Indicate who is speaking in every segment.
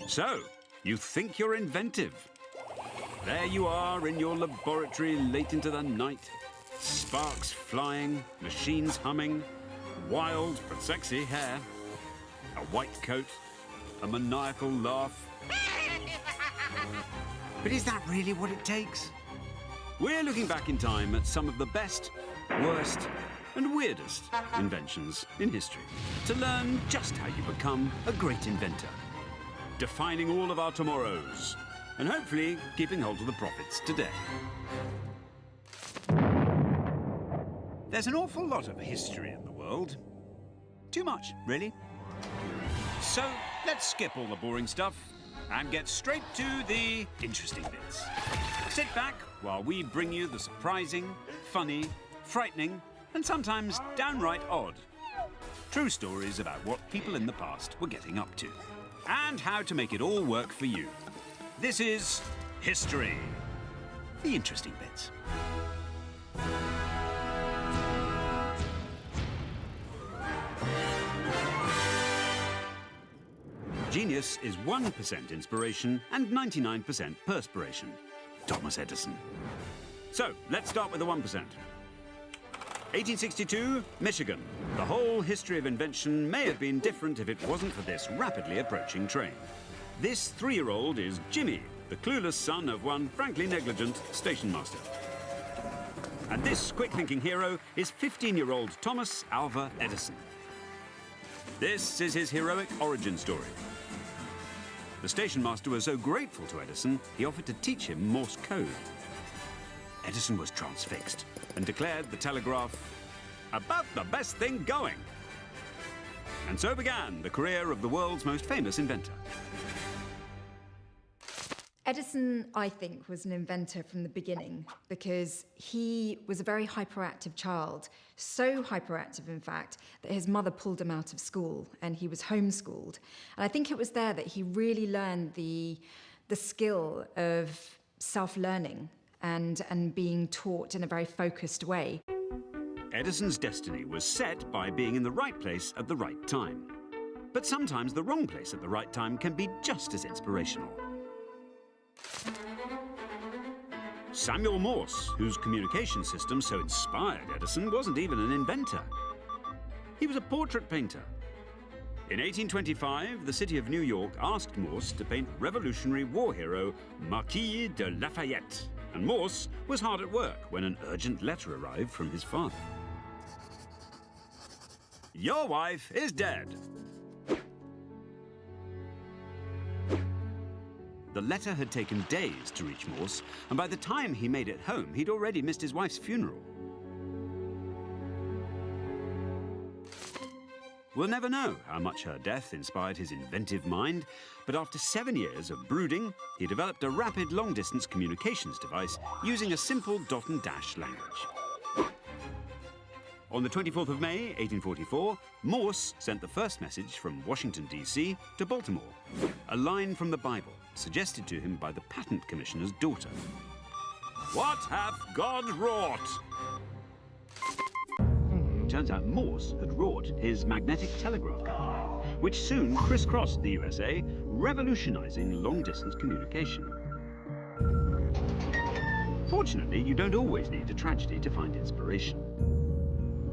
Speaker 1: So, you think you're inventive. There you are in your laboratory late into the night. Sparks flying, machines humming, wild but sexy hair, a white coat, a maniacal laugh. But is that really what it takes? We're looking back in time at some of the best, worst, and weirdest inventions in history to learn just how you become a great inventor, defining all of our tomorrows, and hopefully keeping hold of the profits today. There's an awful lot of history in the world. Too much, really. So let's skip all the boring stuff and get straight to the interesting bits. Sit back while we bring you the surprising, funny, frightening, and sometimes downright odd true stories about what people in the past were getting up to and how to make it all work for you. This is History. The interesting bits. Genius is 1% inspiration and 99% perspiration. Thomas Edison. So, let's start with the 1%. 1862, Michigan. The whole history of invention may have been different if it wasn't for this rapidly approaching train. This 3-year-old is Jimmy, the clueless son of one frankly negligent station master. And this quick-thinking hero is 15-year-old Thomas Alva Edison. This is his heroic origin story. The station master was so grateful to Edison, he offered to teach him Morse code. Edison was transfixed and declared the telegraph about the best thing going. And so began the career of the world's most famous inventor.
Speaker 2: Edison, I think, was an inventor from the beginning because he was a very hyperactive child. So hyperactive, in fact, that his mother pulled him out of school and he was homeschooled. And I think it was there that he really learned the skill of self-learning and being taught in a very focused way.
Speaker 1: Edison's destiny was set by being in the right place at the right time. But sometimes the wrong place at the right time can be just as inspirational. Samuel Morse, whose communication system so inspired Edison, wasn't even an inventor. He was a portrait painter. In 1825, the city of New York asked Morse to paint revolutionary war hero Marquis de Lafayette, and Morse was hard at work when an urgent letter arrived from his father. Your wife is dead. The letter had taken days to reach Morse, and by the time he made it home, he'd already missed his wife's funeral. We'll never know how much her death inspired his inventive mind, but after 7 years of brooding, he developed a rapid long-distance communications device using a simple dot and dash language. On the 24th of May, 1844, Morse sent the first message from Washington, D.C. to Baltimore, a line from the Bible suggested to him by the Patent Commissioner's daughter. What hath God wrought? Turns out Morse had wrought his magnetic telegraph company, which soon crisscrossed the USA, revolutionizing long-distance communication. Fortunately, you don't always need a tragedy to find inspiration.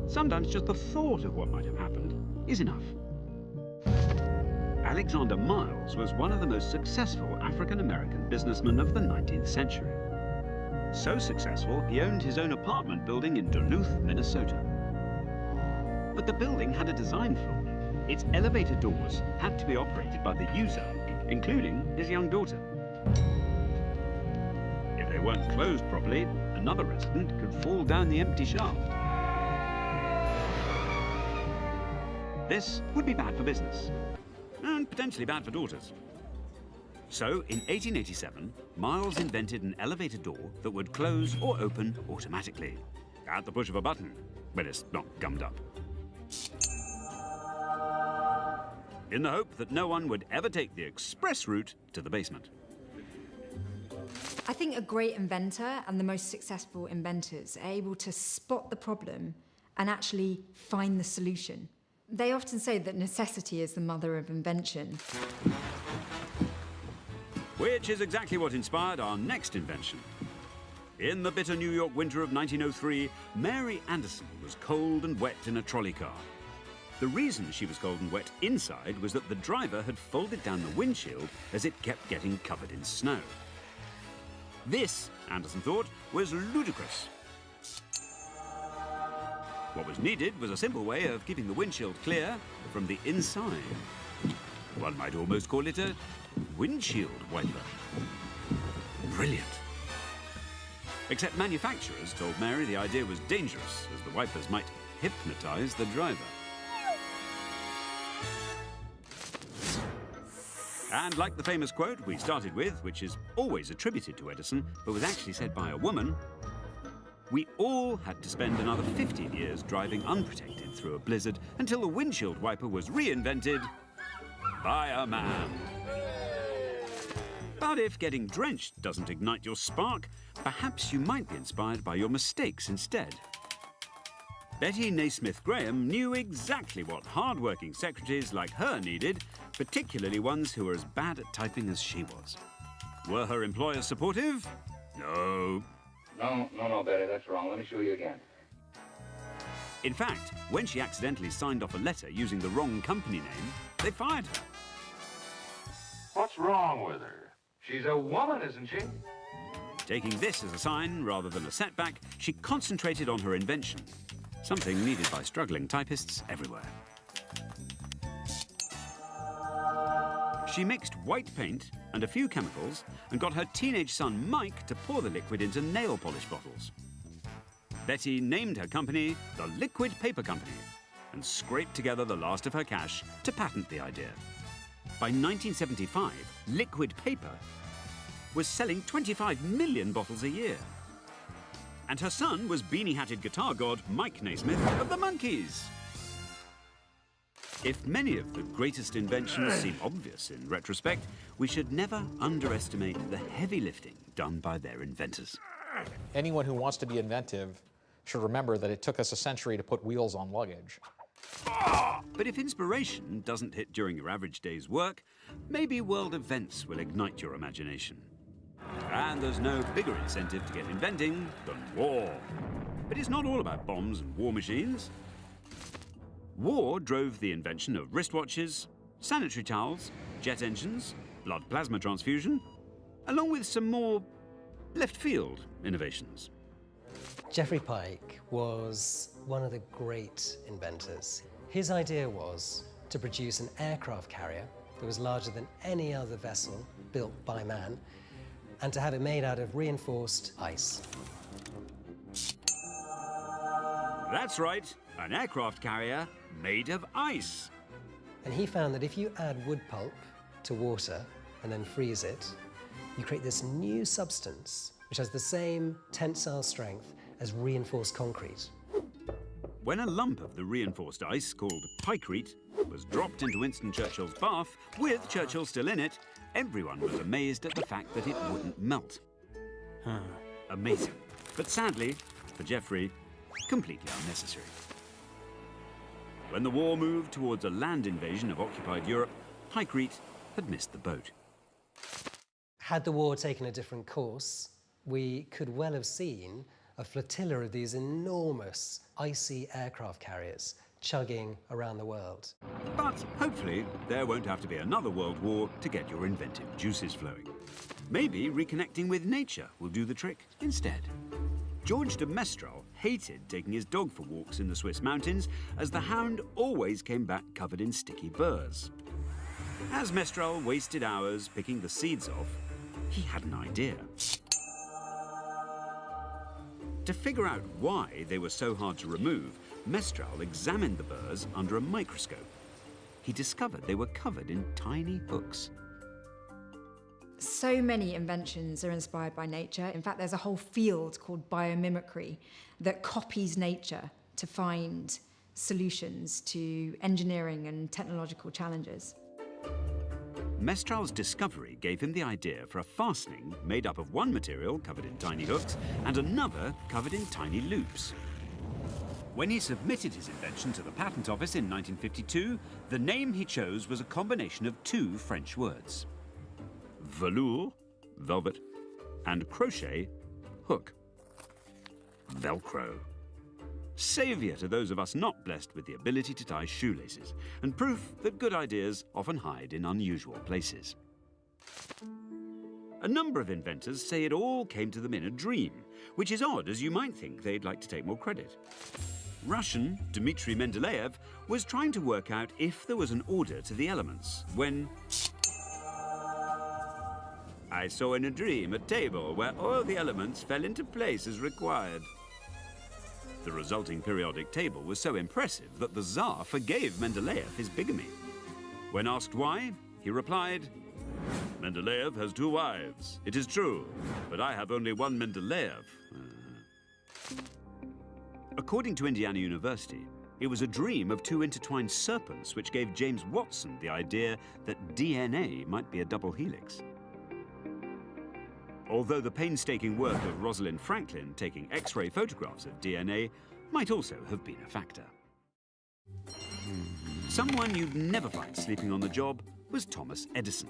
Speaker 1: Sometimes just the thought of what might have happened is enough. Alexander Miles was one of the most successful African-American businessmen of the 19th century. So successful, he owned his own apartment building in Duluth, Minnesota. But the building had a design flaw. Its elevator doors had to be operated by the user, including his young daughter. If they weren't closed properly, another resident could fall down the empty shaft. This would be bad for business, and potentially bad for daughters. So, in 1887, Miles invented an elevator door that would close or open automatically, at the push of a button, when it's not gummed up. In the hope that no one would ever take the express route to the basement.
Speaker 2: I think a great inventor and the most successful inventors are able to spot the problem and actually find the solution. They often say that necessity is the mother of invention.
Speaker 1: Which is exactly what inspired our next invention. In the bitter New York winter of 1903, Mary Anderson was cold and wet in a trolley car. The reason she was cold and wet inside was that the driver had folded down the windshield as it kept getting covered in snow. This, Anderson thought, was ludicrous. What was needed was a simple way of keeping the windshield clear from the inside. One might almost call it a windshield wiper. Brilliant. Except manufacturers told Mary the idea was dangerous, as the wipers might hypnotize the driver. And like the famous quote we started with, which is always attributed to Edison, but was actually said by a woman, we all had to spend another 15 years driving unprotected through a blizzard until the windshield wiper was reinvented by a man. But if getting drenched doesn't ignite your spark, perhaps you might be inspired by your mistakes instead. Betty Naismith Graham knew exactly what hard-working secretaries like her needed, particularly ones who were as bad at typing as she was. Were her employers supportive? No.
Speaker 3: No, Betty, that's wrong. Let me show you again.
Speaker 1: In fact, when she accidentally signed off a letter using the wrong company name, they fired her.
Speaker 3: What's wrong with her? She's a woman, isn't she?
Speaker 1: Taking this as a sign rather than a setback, she concentrated on her invention, something needed by struggling typists everywhere. She mixed white paint and a few chemicals and got her teenage son Mike to pour the liquid into nail polish bottles. Betty named her company the Liquid Paper Company and scraped together the last of her cash to patent the idea. By 1975, liquid paper was selling 25 million bottles a year. And her son was beanie-hatted guitar god Mike Naismith of the Monkees. If many of the greatest inventions seem obvious in retrospect, we should never underestimate the heavy lifting done by their inventors.
Speaker 4: Anyone who wants to be inventive should remember that it took us a century to put wheels on luggage.
Speaker 1: But if inspiration doesn't hit during your average day's work, maybe world events will ignite your imagination. And there's no bigger incentive to get inventing than war. But it's not all about bombs and war machines. War drove the invention of wristwatches, sanitary towels, jet engines, blood plasma transfusion, along with some more left-field innovations.
Speaker 5: Geoffrey Pike was one of the great inventors. His idea was to produce an aircraft carrier that was larger than any other vessel built by man, and to have it made out of reinforced ice.
Speaker 1: That's right, an aircraft carrier made of ice.
Speaker 5: And he found that if you add wood pulp to water and then freeze it, you create this new substance which has the same tensile strength as reinforced concrete.
Speaker 1: When a lump of the reinforced ice, called pykrete, was dropped into Winston Churchill's bath, with Churchill still in it, everyone was amazed at the fact that it wouldn't melt. Amazing. But sadly, for Geoffrey, completely unnecessary. When the war moved towards a land invasion of occupied Europe, pykrete had missed the boat.
Speaker 5: Had the war taken a different course, we could well have seen a flotilla of these enormous icy aircraft carriers chugging around the world.
Speaker 1: But hopefully, there won't have to be another world war to get your inventive juices flowing. Maybe reconnecting with nature will do the trick instead. George de Mestral hated taking his dog for walks in the Swiss mountains, as the hound always came back covered in sticky burrs. As Mestral wasted hours picking the seeds off, he had an idea. To figure out why they were so hard to remove, Mestral examined the burrs under a microscope. He discovered they were covered in tiny hooks.
Speaker 2: So many inventions are inspired by nature. In fact, there's a whole field called biomimicry that copies nature to find solutions to engineering and technological challenges.
Speaker 1: Mestral's discovery gave him the idea for a fastening made up of one material covered in tiny hooks and another covered in tiny loops. When he submitted his invention to the Patent Office in 1952, the name he chose was a combination of two French words: velour, velvet, and crochet, hook. Velcro. Saviour to those of us not blessed with the ability to tie shoelaces, and proof that good ideas often hide in unusual places. A number of inventors say it all came to them in a dream, which is odd as you might think they'd like to take more credit. Russian Dmitry Mendeleev was trying to work out if there was an order to the elements when I saw in a dream a table where all the elements fell into place as required. The resulting periodic table was so impressive that the Tsar forgave Mendeleev his bigamy. When asked why, he replied, "Mendeleev has 2 wives, it is true, but I have only one Mendeleev." According to Indiana University, it was a dream of 2 intertwined serpents which gave James Watson the idea that DNA might be a double helix. Although the painstaking work of Rosalind Franklin taking X-ray photographs of DNA might also have been a factor. Someone you'd never find sleeping on the job was Thomas Edison.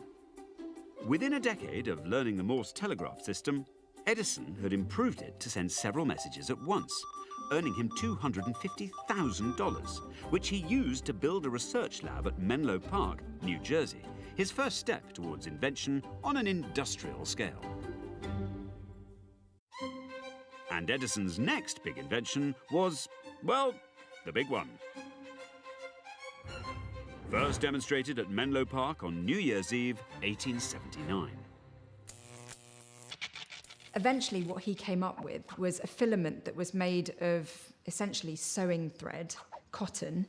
Speaker 1: Within a decade of learning the Morse telegraph system, Edison had improved it to send several messages at once, earning him $250,000, which he used to build a research lab at Menlo Park, New Jersey, his first step towards invention on an industrial scale. And Edison's next big invention was, well, the big one. First demonstrated at Menlo Park on New Year's Eve, 1879.
Speaker 2: Eventually, what he came up with was a filament that was made of essentially sewing thread, cotton.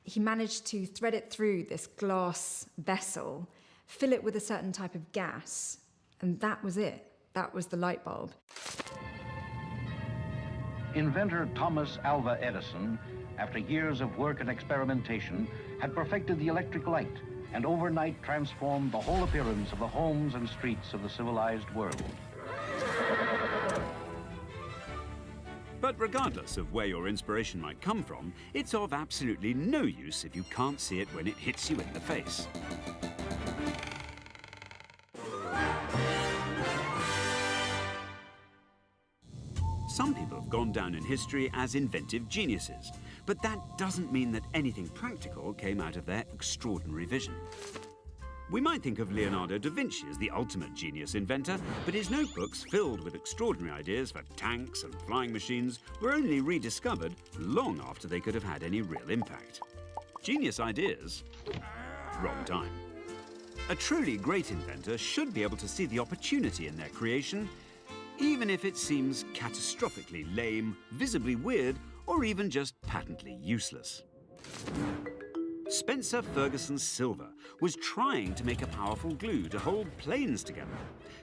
Speaker 2: He managed to thread it through this glass vessel, fill it with a certain type of gas, and that was it. That was the light bulb.
Speaker 6: Inventor Thomas Alva Edison, after years of work and experimentation, had perfected the electric light and overnight transformed the whole appearance of the homes and streets of the civilized world.
Speaker 1: But regardless of where your inspiration might come from, it's of absolutely no use if you can't see it when it hits you in the face. Some people have gone down in history as inventive geniuses, but that doesn't mean that anything practical came out of their extraordinary vision. We might think of Leonardo da Vinci as the ultimate genius inventor, but his notebooks filled with extraordinary ideas for tanks and flying machines were only rediscovered long after they could have had any real impact. Genius ideas, wrong time. A truly great inventor should be able to see the opportunity in their creation, even if it seems catastrophically lame, visibly weird, or even just patently useless. Spencer Ferguson Silver was trying to make a powerful glue to hold planes together.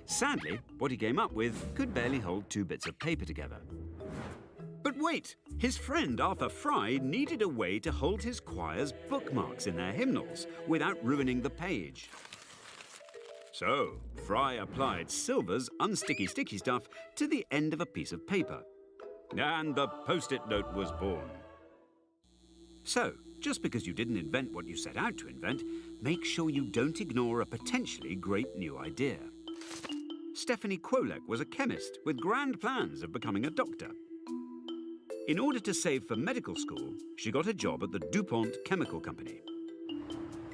Speaker 1: Sadly, what he came up with could barely hold 2 bits of paper together. But wait, his friend Arthur Fry needed a way to hold his choir's bookmarks in their hymnals without ruining the page. So, Fry applied Silver's unsticky sticky stuff to the end of a piece of paper. And the post-it note was born. So, just because you didn't invent what you set out to invent, make sure you don't ignore a potentially great new idea. Stephanie Kwolek was a chemist with grand plans of becoming a doctor. In order to save for medical school, she got a job at the DuPont Chemical Company.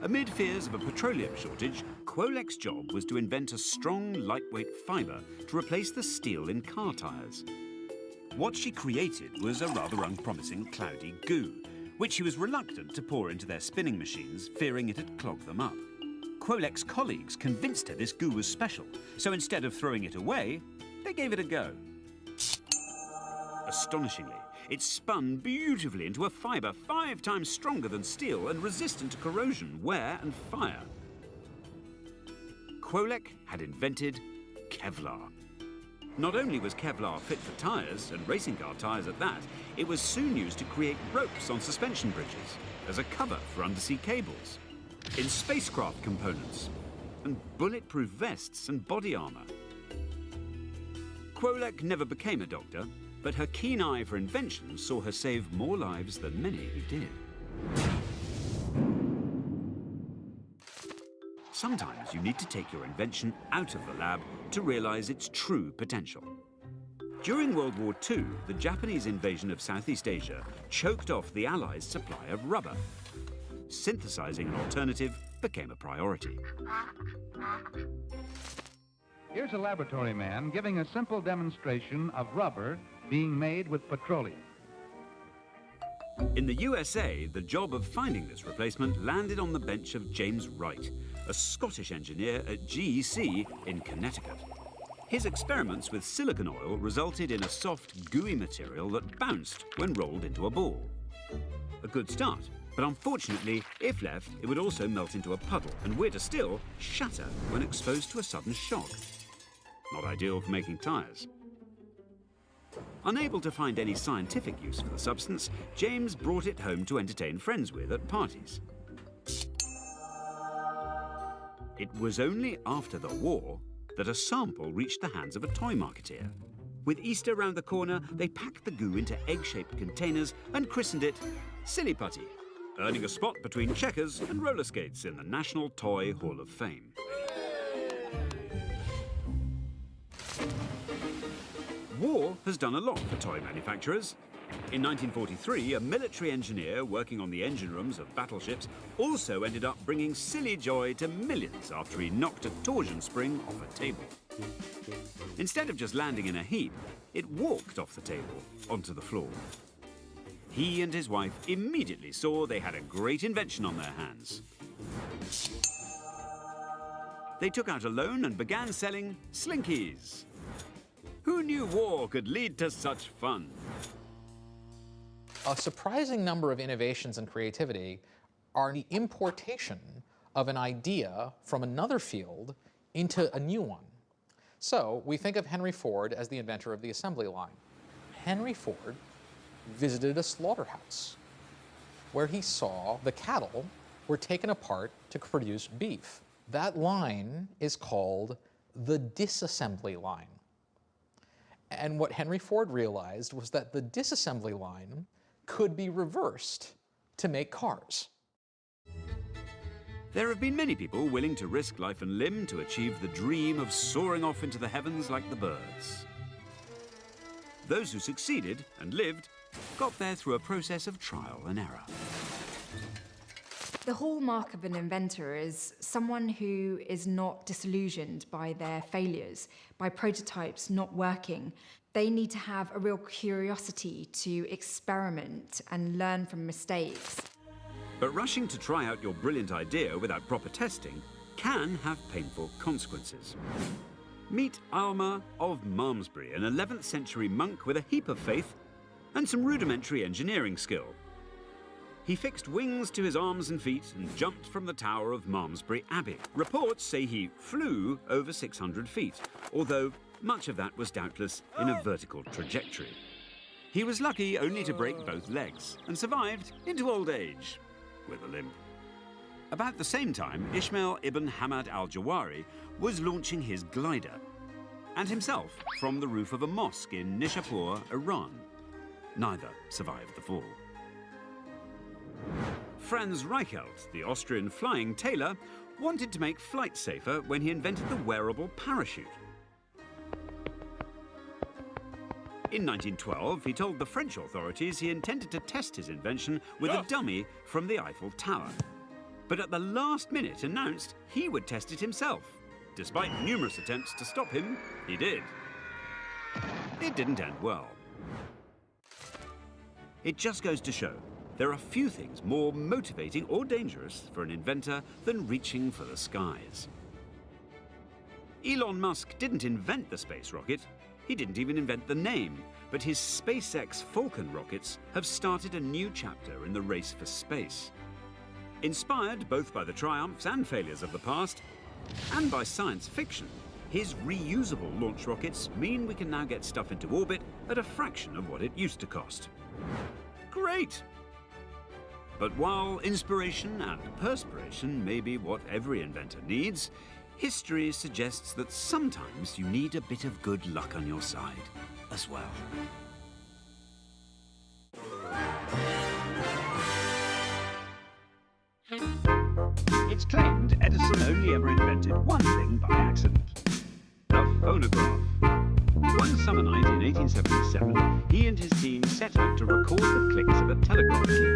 Speaker 1: Amid fears of a petroleum shortage, Kwolek's job was to invent a strong, lightweight fibre to replace the steel in car tyres. What she created was a rather unpromising cloudy goo, which she was reluctant to pour into their spinning machines, fearing it'd clog them up. Kwolek's colleagues convinced her this goo was special, so instead of throwing it away, they gave it a go. Astonishingly, it spun beautifully into a fibre 5 times stronger than steel and resistant to corrosion, wear and fire. Kwolek had invented Kevlar. Not only was Kevlar fit for tyres, and racing car tyres at that, it was soon used to create ropes on suspension bridges, as a cover for undersea cables, in spacecraft components, and bulletproof vests and body armour. Kwolek never became a doctor, but her keen eye for invention saw her save more lives than many who did. Sometimes you need to take your invention out of the lab to realize its true potential. During World War II, the Japanese invasion of Southeast Asia choked off the Allies' supply of rubber. Synthesizing an alternative became a priority.
Speaker 7: Here's a laboratory man giving a simple demonstration of rubber being made with petroleum.
Speaker 1: In the USA, the job of finding this replacement landed on the bench of James Wright, a Scottish engineer at GEC in Connecticut. His experiments with silicon oil resulted in a soft, gooey material that bounced when rolled into a ball. A good start, but unfortunately, if left, it would also melt into a puddle and, weirder still, shatter when exposed to a sudden shock. Not ideal for making tyres. Unable to find any scientific use for the substance, James brought it home to entertain friends with at parties. It was only after the war that a sample reached the hands of a toy marketeer. With Easter round the corner, they packed the goo into egg-shaped containers and christened it Silly Putty, earning a spot between checkers and roller skates in the National Toy Hall of Fame. War has done a lot for toy manufacturers. In 1943, a military engineer working on the engine rooms of battleships also ended up bringing silly joy to millions after he knocked a torsion spring off a table. Instead of just landing in a heap, it walked off the table onto the floor. He and his wife immediately saw they had a great invention on their hands. They took out a loan and began selling Slinkies. Who knew war could lead to such fun?
Speaker 4: A surprising number of innovations and creativity are the importation of an idea from another field into a new one. So we think of Henry Ford as the inventor of the assembly line. Henry Ford visited a slaughterhouse where he saw the cattle were taken apart to produce beef. That line is called the disassembly line. And what Henry Ford realized was that the disassembly line could be reversed to make cars.
Speaker 1: There have been many people willing to risk life and limb to achieve the dream of soaring off into the heavens like the birds. Those who succeeded and lived got there through a process of trial and error.
Speaker 2: The hallmark of an inventor is someone who is not disillusioned by their failures, by prototypes not working. They need to have a real curiosity to experiment and learn from mistakes.
Speaker 1: But rushing to try out your brilliant idea without proper testing can have painful consequences. Meet Aylmer of Malmesbury, an 11th century monk with a heap of faith and some rudimentary engineering skill. He fixed wings to his arms and feet and jumped from the tower of Malmesbury Abbey. Reports say he flew over 600 feet, although much of that was doubtless in a vertical trajectory. He was lucky only to break both legs and survived into old age with a limp. About the same time, Ismail ibn Hamad al-Jawari was launching his glider, and himself from the roof of a mosque in Nishapur, Iran. Neither survived the fall. Franz Reichelt, the Austrian flying tailor, wanted to make flight safer when he invented the wearable parachute. In 1912, he told the French authorities he intended to test his invention with a dummy from the Eiffel Tower. But at the last minute announced he would test it himself. Despite numerous attempts to stop him, he did. It didn't end well. It just goes to show there are few things more motivating or dangerous for an inventor than reaching for the skies. Elon Musk didn't invent the space rocket. He didn't even invent the name, but his SpaceX Falcon rockets have started a new chapter in the race for space. Inspired both by the triumphs and failures of the past, and by science fiction, his reusable launch rockets mean we can now get stuff into orbit at a fraction of what it used to cost. Great! But while inspiration and perspiration may be what every inventor needs, history suggests that sometimes you need a bit of good luck on your side as well. It's claimed Edison only ever invented one thing by accident: the phonograph. One summer night in 1877, he and his team set out to record the clicks of a telegraph key.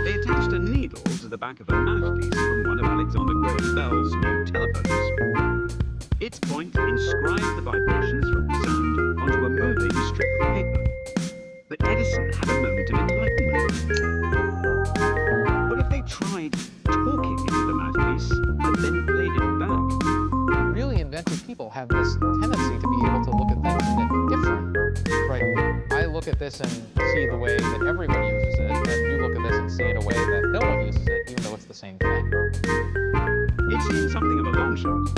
Speaker 1: They attached a needle to the back of a mouthpiece from one of Alexander Graham Bell's new telephones. Its point inscribed the vibrations from the sound onto a moving strip of paper. But Edison had a moment of enlightenment. What if they tried talking into the mouthpiece and then played it back?
Speaker 4: Really inventive people have this tendency to be able to look at things in a different, right? I look at this and see the way that everyone uses it, and you look at this and see it a way that no one uses it, even though it's the same thing.
Speaker 1: It seemed something of a long shot,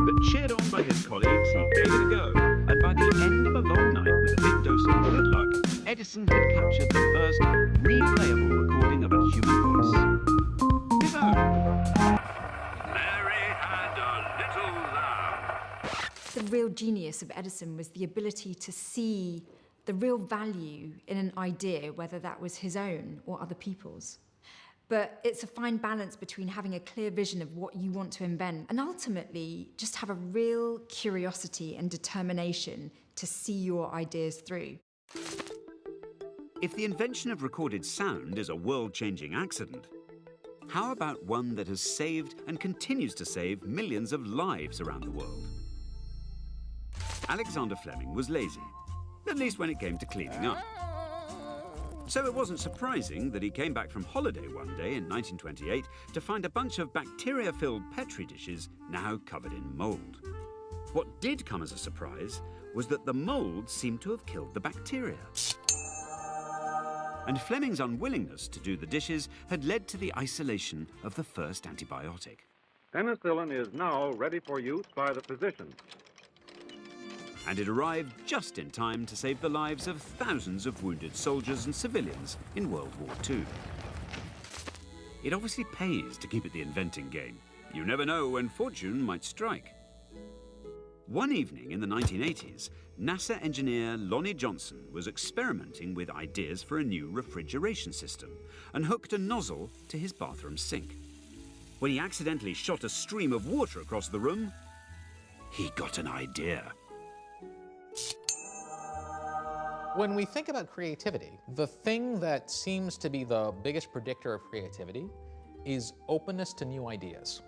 Speaker 1: but cheered on by his colleagues, he gave it a go. And by the end of a long night with a big dose of good luck, Edison had captured the first replayable recording of a human voice. His own. Mary had a little lamb.
Speaker 2: The real genius of Edison was the ability to see the real value in an idea, whether that was his own or other people's. But it's a fine balance between having a clear vision of what you want to invent and ultimately just have a real curiosity and determination to see your ideas through.
Speaker 1: If the invention of recorded sound is a world-changing accident, how about one that has saved and continues to save millions of lives around the world? Alexander Fleming was lazy, at least when it came to cleaning up. So it wasn't surprising that he came back from holiday one day in 1928 to find a bunch of bacteria-filled Petri dishes now covered in mold. What did come as a surprise was that the mold seemed to have killed the bacteria. And Fleming's unwillingness to do the dishes had led to the isolation of the first antibiotic.
Speaker 3: Penicillin is now ready for use by the physician.
Speaker 1: And it arrived just in time to save the lives of thousands of wounded soldiers and civilians in World War II. It obviously pays to keep at the inventing game. You never know when fortune might strike. One evening in the 1980s, NASA engineer Lonnie Johnson was experimenting with ideas for a new refrigeration system and hooked a nozzle to his bathroom sink. When he accidentally shot a stream of water across the room, he got an idea.
Speaker 4: When we think about creativity, the thing that seems to be the biggest predictor of creativity is openness to new ideas.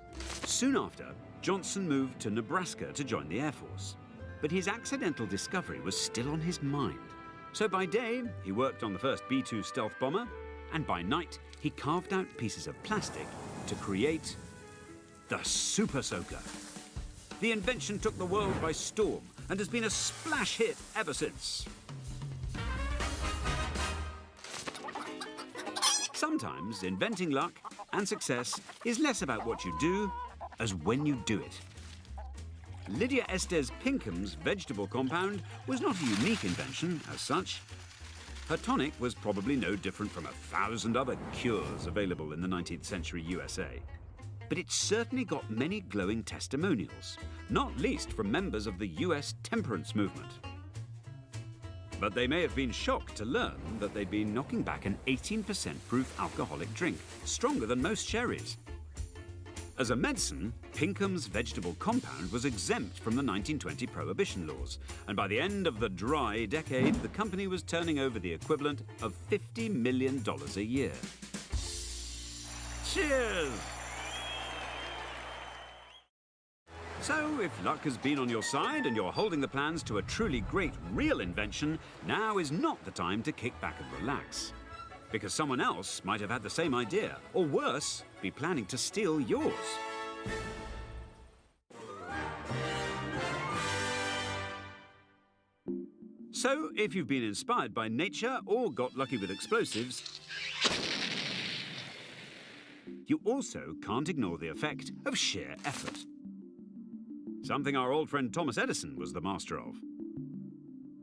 Speaker 1: Soon after, Johnson moved to Nebraska to join the Air Force. But his accidental discovery was still on his mind. So by day, he worked on the first B-2 stealth bomber, and by night, he carved out pieces of plastic to create the Super Soaker. The invention took the world by storm and has been a splash hit ever since. Sometimes inventing luck and success is less about what you do as when you do it. Lydia Estes Pinkham's vegetable compound was not a unique invention as such. Her tonic was probably no different from 1,000 other cures available in the 19th century USA. But it certainly got many glowing testimonials, not least from members of the US temperance movement. But they may have been shocked to learn that they'd been knocking back an 18% proof alcoholic drink, stronger than most sherries. As a medicine, Pinkham's vegetable compound was exempt from the 1920 Prohibition laws, and by the end of the dry decade, the company was turning over the equivalent of $50 million a year. Cheers! So, if luck has been on your side and you're holding the plans to a truly great real invention, now is not the time to kick back and relax. Because someone else might have had the same idea, or worse, be planning to steal yours. So, if you've been inspired by nature or got lucky with explosives, you also can't ignore the effect of sheer effort. Something our old friend Thomas Edison was the master of.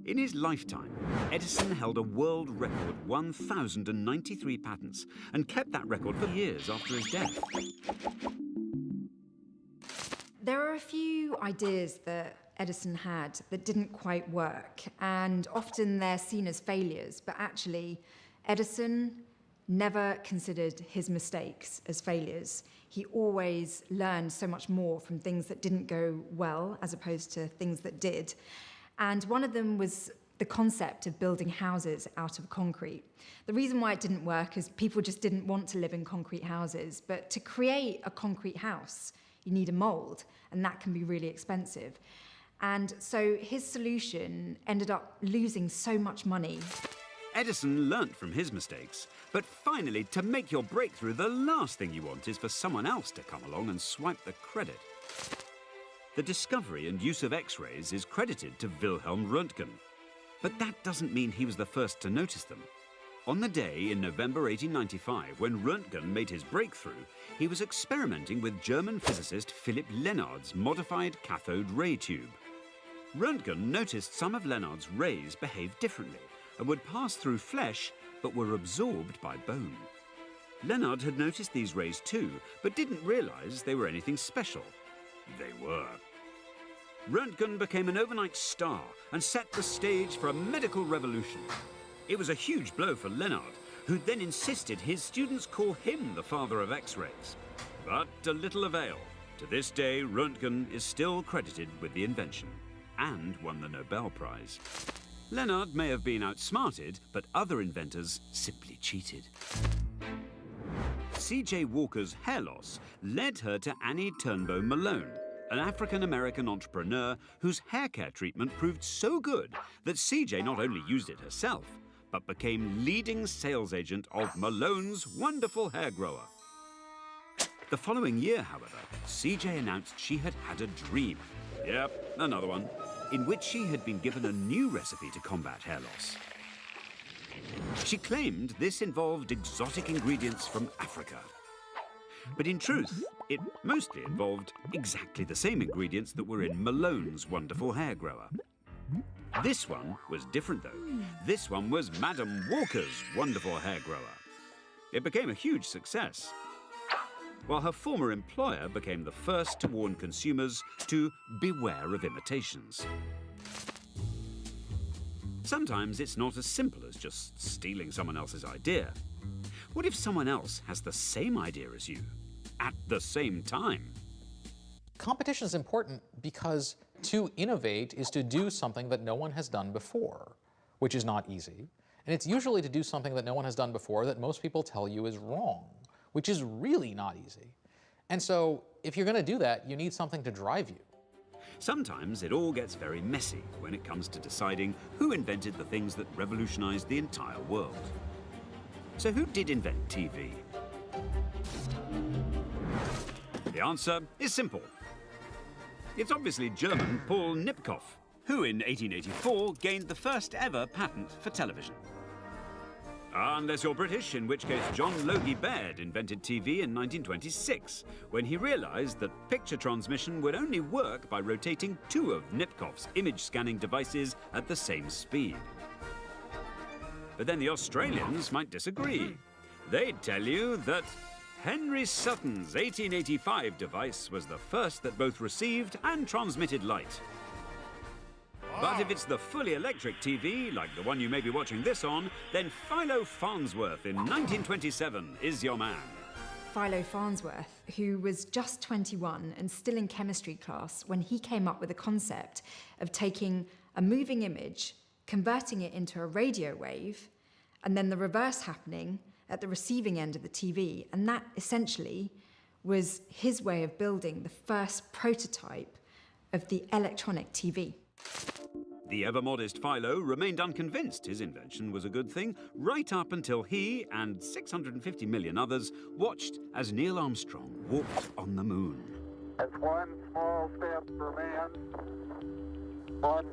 Speaker 1: In his lifetime, Edison held a world record 1,093 patents and kept that record for years after his death.
Speaker 2: There are a few ideas that Edison had that didn't quite work, and often they're seen as failures, but actually Edison never considered his mistakes as failures. He always learned so much more from things that didn't go well as opposed to things that did. And one of them was the concept of building houses out of concrete. The reason why it didn't work is people just didn't want to live in concrete houses. But to create a concrete house, you need a mold, and that can be really expensive. And so his solution ended up losing so much money.
Speaker 1: Edison learnt from his mistakes, but finally, to make your breakthrough, the last thing you want is for someone else to come along and swipe the credit. The discovery and use of X-rays is credited to Wilhelm Röntgen. But that doesn't mean he was the first to notice them. On the day in November 1895, when Röntgen made his breakthrough, he was experimenting with German physicist Philipp Lenard's modified cathode ray tube. Röntgen noticed some of Lenard's rays behaved differently and would pass through flesh, but were absorbed by bone. Lenard had noticed these rays too, but didn't realize they were anything special. They were. Röntgen became an overnight star and set the stage for a medical revolution. It was a huge blow for Lenard, who then insisted his students call him the father of X-rays. But to little avail. To this day, Röntgen is still credited with the invention and won the Nobel Prize. Lenard may have been outsmarted, but other inventors simply cheated. C.J. Walker's hair loss led her to Annie Turnbow Malone, an African-American entrepreneur whose hair care treatment proved so good that C.J. not only used it herself, but became leading sales agent of Malone's wonderful hair grower. The following year, however, C.J. announced she had had a dream. Yep, another one, in which she had been given a new recipe to combat hair loss. She claimed this involved exotic ingredients from Africa. But in truth, it mostly involved exactly the same ingredients that were in Malone's wonderful hair grower. This one was different, though. This one was Madame Walker's wonderful hair grower. It became a huge success, while her former employer became the first to warn consumers to beware of imitations. Sometimes it's not as simple as just stealing someone else's idea. What if someone else has the same idea as you, at the same time?
Speaker 4: Competition is important because to innovate is to do something that no one has done before, which is not easy. And it's usually to do something that no one has done before that most people tell you is wrong, which is really not easy. And so if you're going to do that, you need something to drive you.
Speaker 1: Sometimes it all gets very messy when it comes to deciding who invented the things that revolutionized the entire world. So who did invent TV? The answer is simple. It's obviously German Paul Nipkow, who in 1884 gained the first ever patent for television. Unless you're British, in which case John Logie Baird invented TV in 1926, when he realized that picture transmission would only work by rotating two of Nipkow's image-scanning devices at the same speed. But then the Australians might disagree. They'd tell you that Henry Sutton's 1885 device was the first that both received and transmitted light. But if it's the fully electric TV, like the one you may be watching this on, then Philo Farnsworth in 1927 is your man.
Speaker 2: Philo Farnsworth, who was just 21 and still in chemistry class when he came up with the concept of taking a moving image, converting it into a radio wave, and then the reverse happening at the receiving end of the TV. And that essentially was his way of building the first prototype of the electronic TV.
Speaker 1: The ever-modest Philo remained unconvinced his invention was a good thing, right up until he and 650 million others watched as Neil Armstrong walked on the moon.
Speaker 8: It's one small step for man, one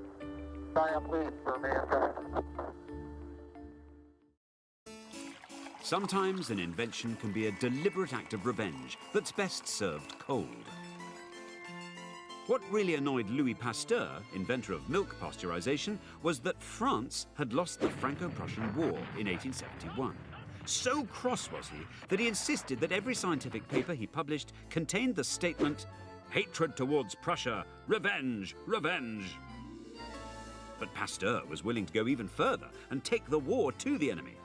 Speaker 8: giant leap for mankind.
Speaker 1: Sometimes an invention can be a deliberate act of revenge that's best served cold. What really annoyed Louis Pasteur, inventor of milk pasteurization, was that France had lost the Franco-Prussian War in 1871. So cross was he that he insisted that every scientific paper he published contained the statement, "Hatred towards Prussia, revenge, revenge." But Pasteur was willing to go even further and take the war to the enemy.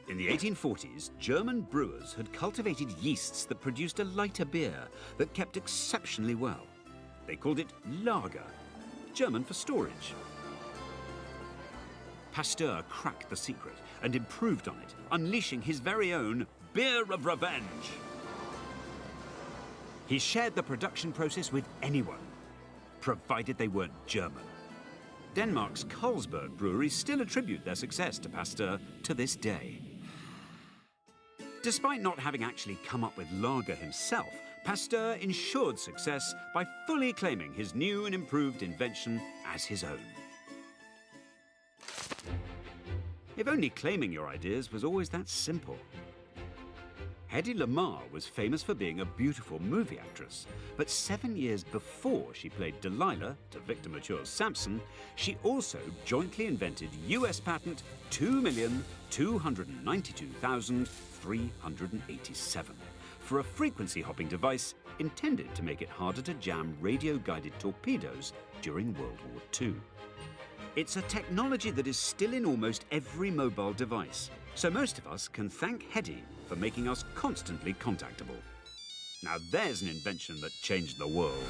Speaker 1: In the 1840s, German brewers had cultivated yeasts that produced a lighter beer that kept exceptionally well. They called it lager, German for storage. Pasteur cracked the secret and improved on it, unleashing his very own beer of revenge. He shared the production process with anyone, provided they weren't German. Denmark's Carlsberg breweries still attribute their success to Pasteur to this day. Despite not having actually come up with lager himself, Pasteur ensured success by fully claiming his new and improved invention as his own. If only claiming your ideas was always that simple. Hedy Lamarr was famous for being a beautiful movie actress, but 7 years before she played Delilah to Victor Mature's Samson, she also jointly invented US patent 2,292,387 for a frequency-hopping device intended to make it harder to jam radio-guided torpedoes during World War II. It's a technology that is still in almost every mobile device, so most of us can thank Hedy for making us constantly contactable. Now there's an invention that changed the world.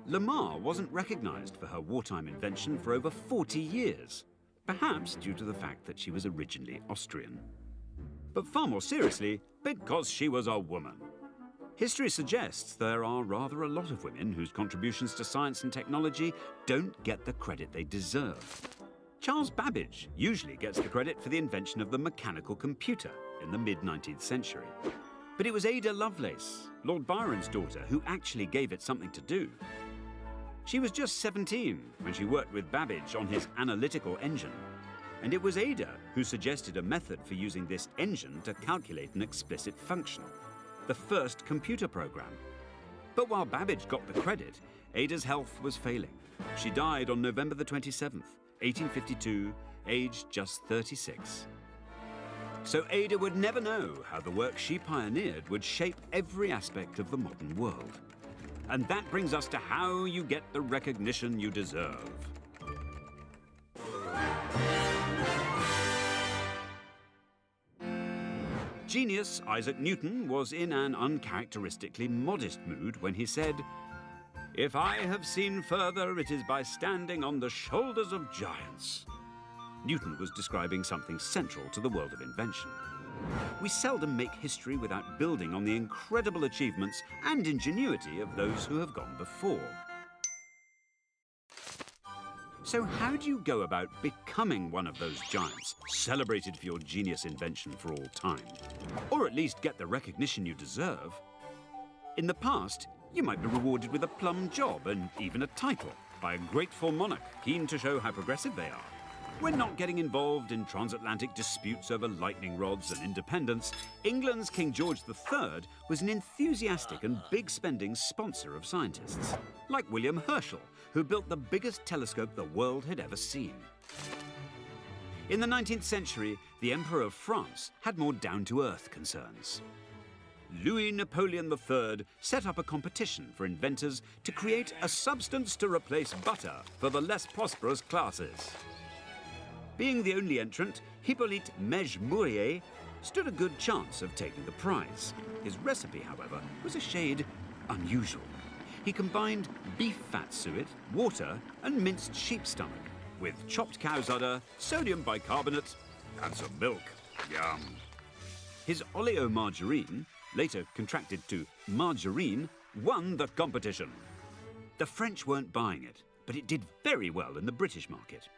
Speaker 1: Lamarr wasn't recognized for her wartime invention for over 40 years, perhaps due to the fact that she was originally Austrian. But far more seriously, because she was a woman. History suggests there are rather a lot of women whose contributions to science and technology don't get the credit they deserve. Charles Babbage usually gets the credit for the invention of the mechanical computer in the mid-19th century. But it was Ada Lovelace, Lord Byron's daughter, who actually gave it something to do. She was just 17 when she worked with Babbage on his analytical engine. And it was Ada who suggested a method for using this engine to calculate an explicit function, the first computer program. But while Babbage got the credit, Ada's health was failing. She died on November the 27th, 1852, aged just 36. So Ada would never know how the work she pioneered would shape every aspect of the modern world. And that brings us to how you get the recognition you deserve. Genius Isaac Newton was in an uncharacteristically modest mood when he said, "If I have seen further, it is by standing on the shoulders of giants." Newton was describing something central to the world of invention. We seldom make history without building on the incredible achievements and ingenuity of those who have gone before. So how do you go about becoming one of those giants, celebrated for your genius invention for all time? Or at least get the recognition you deserve? In the past, you might be rewarded with a plum job and even a title by a grateful monarch keen to show how progressive they are. When not getting involved in transatlantic disputes over lightning rods and independence, England's King George III was an enthusiastic and big-spending sponsor of scientists, like William Herschel, who built the biggest telescope the world had ever seen. In the 19th century, the Emperor of France had more down-to-earth concerns. Louis Napoleon III set up a competition for inventors to create a substance to replace butter for the less prosperous classes. Being the only entrant, Hippolyte Mege-Mourier stood a good chance of taking the prize. His recipe, however, was a shade unusual. He combined beef fat suet, water, and minced sheep stomach with chopped cow's udder, sodium bicarbonate, and some milk. Yum. His oleomargarine, later contracted to margarine, won the competition. The French weren't buying it, but it did very well in the British market.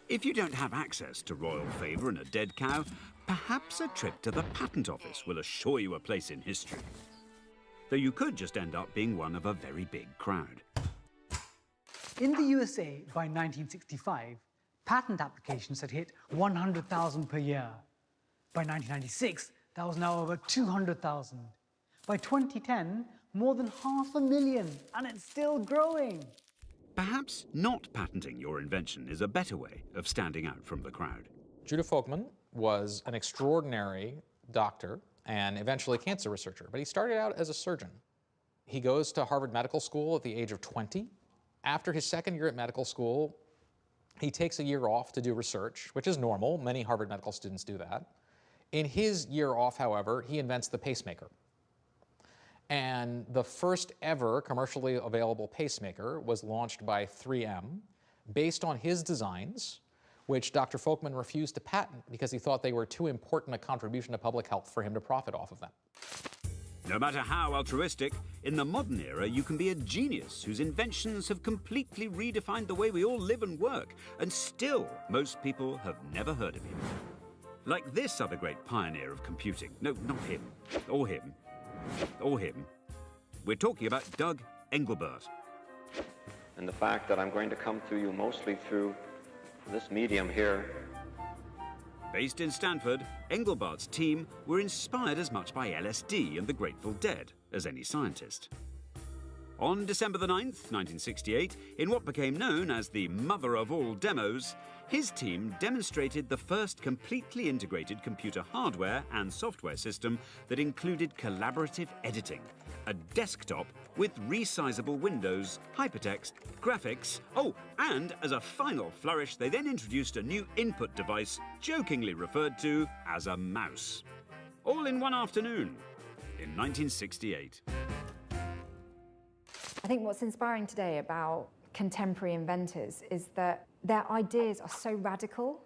Speaker 1: If you don't have access to royal favour and a dead cow, perhaps a trip to the patent office will assure you a place in history. Though you could just end up being one of a very big crowd.
Speaker 9: In the USA, by 1965, patent applications had hit 100,000 per year. By 1996, that was now over 200,000. By 2010, more than 500,000, and it's still growing.
Speaker 1: Perhaps not patenting your invention is a better way of standing out from the crowd.
Speaker 4: Judah Folkman was an extraordinary doctor and eventually cancer researcher, but he started out as a surgeon. He goes to Harvard Medical School at the age of 20. After his second year at medical school, He takes a year off to do research, which is normal. Many Harvard medical students do that. In his year off, however, he invents the pacemaker. And the first ever commercially available pacemaker was launched by 3M based on his designs, which Dr. Folkman refused to patent because he thought they were too important a contribution to public health for him to profit off of them.
Speaker 1: No matter how altruistic, in the modern era you can be a genius whose inventions have completely redefined the way we all live and work, and still most people have never heard of him. Like this other great pioneer of computing. No, not him. Or him. Or him. We're talking about Doug Engelbart.
Speaker 10: And the fact that I'm going to come to you mostly through this medium here.
Speaker 1: Based in Stanford, Engelbart's team were inspired as much by LSD and the Grateful Dead as any scientist. On December the 9th, 1968, in what became known as the mother of all demos, his team demonstrated the first completely integrated computer hardware and software system that included collaborative editing, a desktop with resizable windows, hypertext, graphics. Oh, and as a final flourish, they then introduced a new input device jokingly referred to as a mouse. All in one afternoon in 1968.
Speaker 2: I think what's inspiring today about contemporary inventors is that their ideas are so radical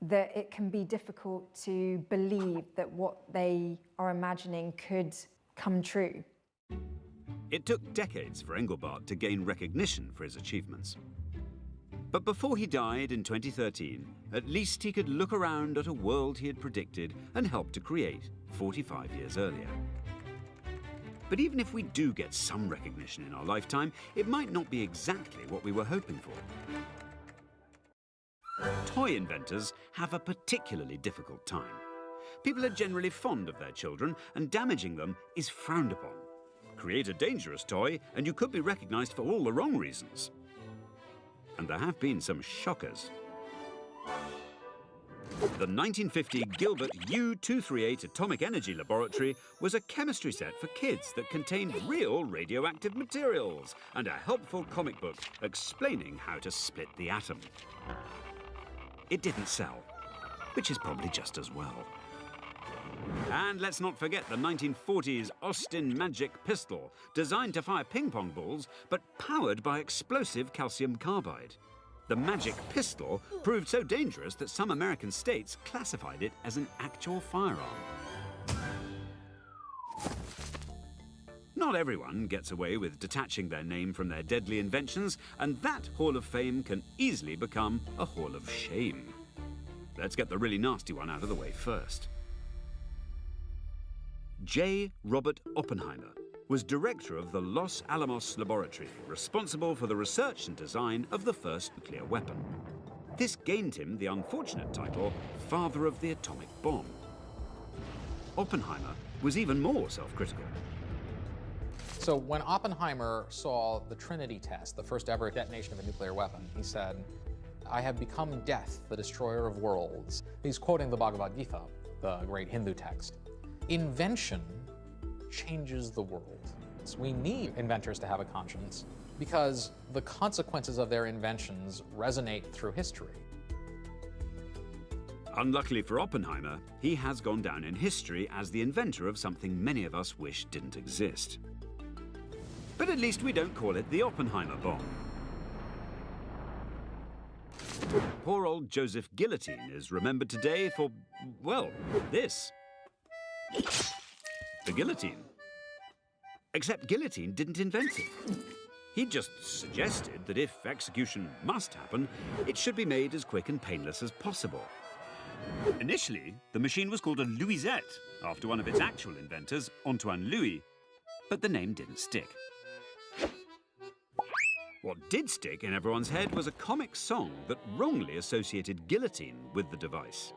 Speaker 2: that it can be difficult to believe that what they are imagining could come true.
Speaker 1: It took decades for Engelbart to gain recognition for his achievements. But before he died in 2013, at least he could look around at a world he had predicted and helped to create 45 years earlier. But even if we do get some recognition in our lifetime, it might not be exactly what we were hoping for. Toy inventors have a particularly difficult time. People are generally fond of their children, and damaging them is frowned upon. Create a dangerous toy, and you could be recognized for all the wrong reasons. And there have been some shockers. The 1950 Gilbert U-238 Atomic Energy Laboratory was a chemistry set for kids that contained real radioactive materials and a helpful comic book explaining how to split the atom. It didn't sell, which is probably just as well. And let's not forget the 1940s Austin Magic pistol, designed to fire ping-pong balls, but powered by explosive calcium carbide. The Magic pistol proved so dangerous that some American states classified it as an actual firearm. Not everyone gets away with detaching their name from their deadly inventions, and that Hall of Fame can easily become a Hall of Shame. Let's get the really nasty one out of the way first. J. Robert Oppenheimer was director of the Los Alamos Laboratory, responsible for the research and design of the first nuclear weapon. This gained him the unfortunate title, Father of the Atomic Bomb. Oppenheimer was even more self-critical.
Speaker 4: So when Oppenheimer saw the Trinity test, the first ever detonation of a nuclear weapon, he said, "I have become death, the destroyer of worlds." He's quoting the Bhagavad Gita, the great Hindu text. Invention changes the world. So we need inventors to have a conscience because the consequences of their inventions resonate through history.
Speaker 1: Unluckily for Oppenheimer, he has gone down in history as the inventor of something many of us wish didn't exist. But at least we don't call it the Oppenheimer bomb. Poor old Joseph Guillotine is remembered today for, well, this. The guillotine. Except Guillotine didn't invent it. He just suggested that if execution must happen, it should be made as quick and painless as possible. Initially, the machine was called a Louisette, after one of its actual inventors, Antoine Louis, but the name didn't stick. What did stick in everyone's head was a comic song that wrongly associated guillotine with the device.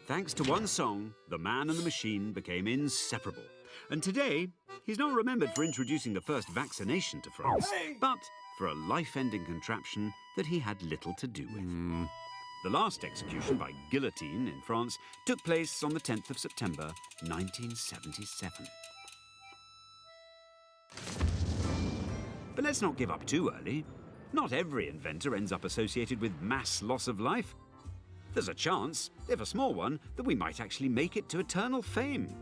Speaker 1: Thanks to one song, the man and the machine became inseparable. And today, he's not remembered for introducing the first vaccination to France, but for a life-ending contraption that he had little to do with. The last execution by guillotine in France took place on the 10th of September, 1977. But let's not give up too early. Not every inventor ends up associated with mass loss of life. There's a chance, if a small one, that we might actually make it to eternal fame.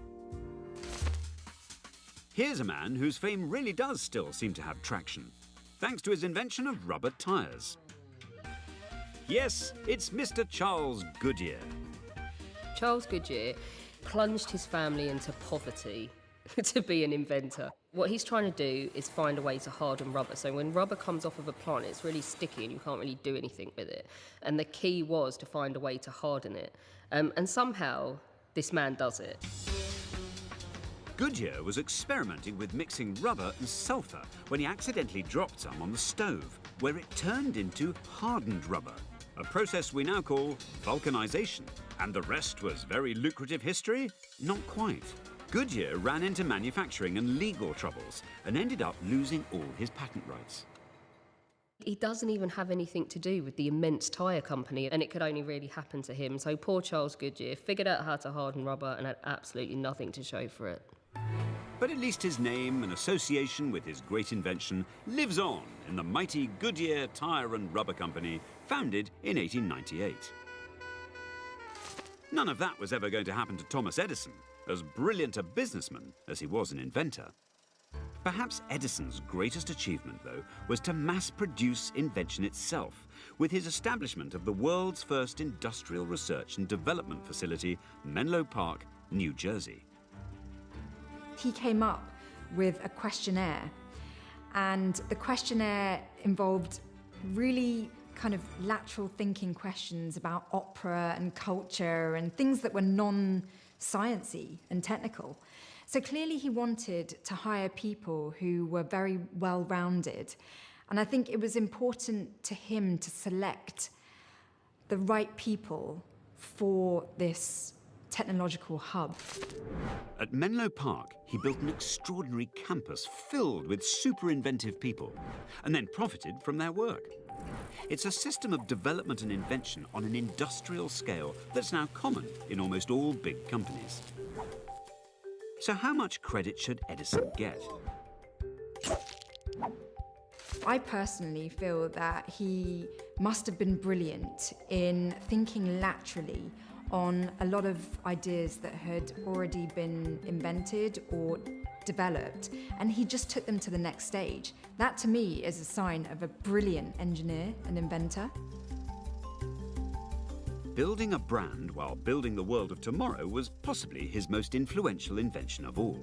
Speaker 1: Here's a man whose fame really does still seem to have traction, thanks to his invention of rubber tyres. Yes, it's Mr. Charles Goodyear.
Speaker 11: Charles Goodyear plunged his family into poverty to be an inventor. What he's trying to do is find a way to harden rubber. So when rubber comes off of a plant, it's really sticky and you can't really do anything with it. And the key was to find a way to harden it. And somehow, this man does it.
Speaker 1: Goodyear was experimenting with mixing rubber and sulfur when he accidentally dropped some on the stove, where it turned into hardened rubber, a process we now call vulcanization. And the rest was very lucrative history? Not quite. Goodyear ran into manufacturing and legal troubles and ended up losing all his patent rights.
Speaker 11: He doesn't even have anything to do with the immense tyre company, and it could only really happen to him. So poor Charles Goodyear figured out how to harden rubber and had absolutely nothing to show for it.
Speaker 1: But at least his name and association with his great invention lives on in the mighty Goodyear Tyre and Rubber Company, founded in 1898. None of that was ever going to happen to Thomas Edison, as brilliant a businessman as he was an inventor. Perhaps Edison's greatest achievement, though, was to mass-produce invention itself, with his establishment of the world's first industrial research and development facility, Menlo Park, New Jersey.
Speaker 2: He came up with a questionnaire, and the questionnaire involved really kind of lateral thinking questions about opera and culture and things that were non-sciencey and technical. So clearly he wanted to hire people who were very well-rounded. And I think it was important to him to select the right people for this technological hub.
Speaker 1: At Menlo Park, he built an extraordinary campus filled with super inventive people, and then profited from their work. It's a system of development and invention on an industrial scale that's now common in almost all big companies. So how much credit should Edison get?
Speaker 2: I personally feel that he must have been brilliant in thinking laterally on a lot of ideas that had already been invented or developed, and he just took them to the next stage. That, to me, is a sign of a brilliant engineer and inventor.
Speaker 1: Building a brand while building the world of tomorrow was possibly his most influential invention of all.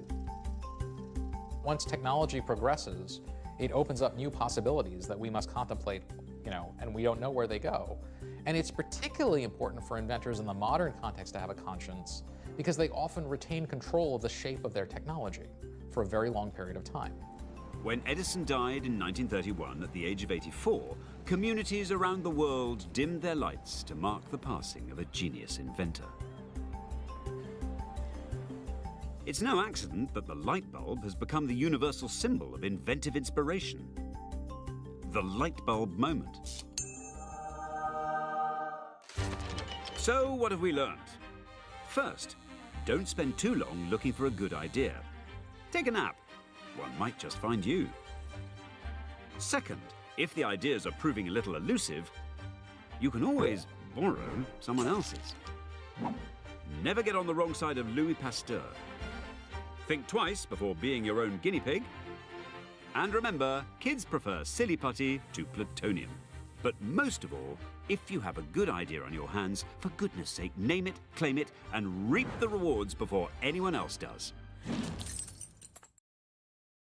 Speaker 4: Once technology progresses, it opens up new possibilities that we must contemplate, and we don't know where they go. And it's particularly important for inventors in the modern context to have a conscience, because they often retain control of the shape of their technology for a very long period of time.
Speaker 1: When Edison died in 1931 at the age of 84, communities around the world dimmed their lights to mark the passing of a genius inventor. It's no accident that the light bulb has become the universal symbol of inventive inspiration. The light bulb moment. So, what have we learned? First, don't spend too long looking for a good idea. Take a nap. One might just find you. Second, if the ideas are proving a little elusive, you can always borrow someone else's. Never get on the wrong side of Louis Pasteur. Think twice before being your own guinea pig. And remember, kids prefer silly putty to plutonium. But most of all, if you have a good idea on your hands, for goodness sake, name it, claim it, and reap the rewards before anyone else does.